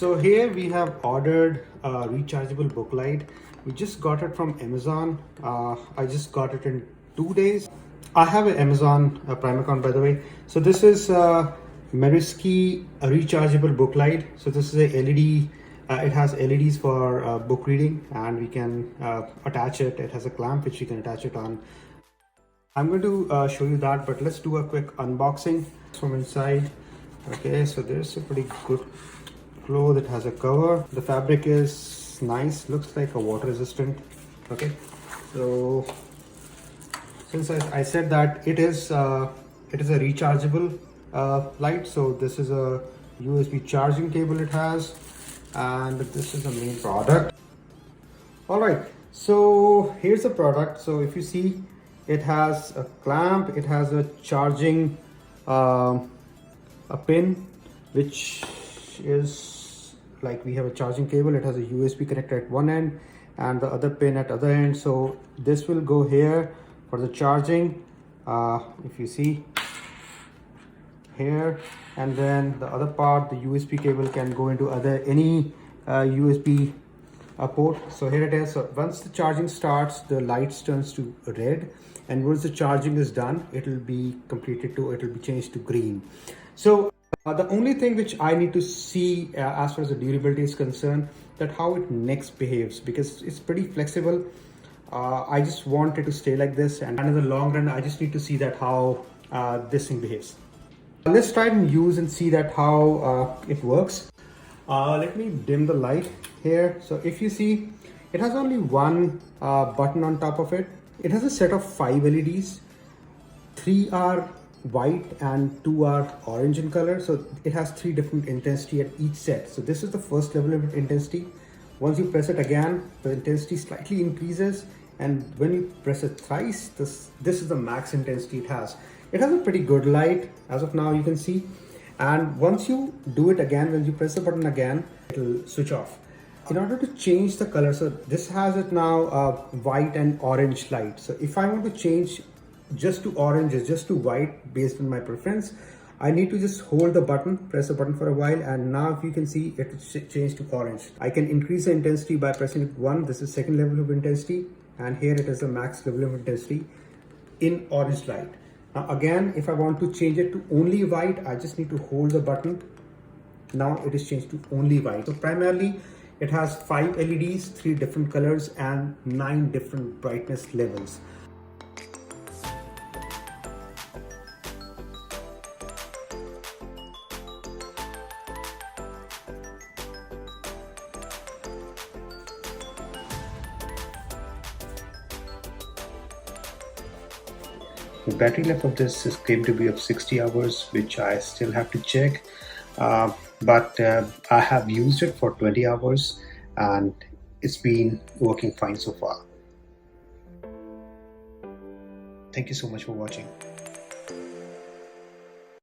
So here we have ordered a rechargeable book light. We just got it from Amazon. I just got it in 2 days. I have an Amazon Prime account, by the way. So this is Meriski rechargeable book light. So this is a LED. It has LEDs for book reading, and we can attach it. It has a clamp which you can attach it on. I'm going to show you that, but let's do a quick unboxing from inside. Okay, so there's a pretty good cloth. It has a cover. The fabric is nice, looks like a water resistant. Okay, so since I said that it is a rechargeable light, so this is a USB charging cable it has, and this is the main product. All right, so here's the product. So if you see, it has a clamp, it has a charging a pin, which is like we have a charging cable. It has a USB connector at one end and the other pin at other end. So this will go here for the charging, if you see here, and then the other part, the USB cable can go into any USB port. So here it is. So once the charging starts, the lights turns to red, and once the charging is done, it will be changed to green. So the only thing which I need to see as far as the durability is concerned, that how it next behaves, because it's pretty flexible. I just want it to stay like this, and in the long run I just need to see that how this thing behaves. Let's try and use and see that how it works. Let me dim the light here. So if you see, it has only one button on top of it. It has a set of 5 LEDs. 3 are white and 2 are orange in color. So it has 3 different intensity at each set. So this is the first level of intensity. Once you press it again, the intensity slightly increases, and when you press it thrice, this is the max intensity it has. It has a pretty good light as of now, you can see. And once you do it again, when you press the button again, it will switch off. In order to change the color, so this has it now white and orange light. So if I want to change just to orange or just to white based on my preference, I need to just hold the button, press the button for a while, and now if you can see, it will change to orange. I can increase the intensity by pressing it 1. This is second level of intensity, and here it is the max level of intensity in orange light. Now again, if I want to change it to only white, I just need to hold the button. Now it is changed to only white. So primarily it has 5 LEDs, 3 different colors, and 9 different brightness levels. The battery life of this is claimed to be of 60 hours, which I still have to check. But I have used it for 20 hours and it's been working fine so far. Thank you so much for watching.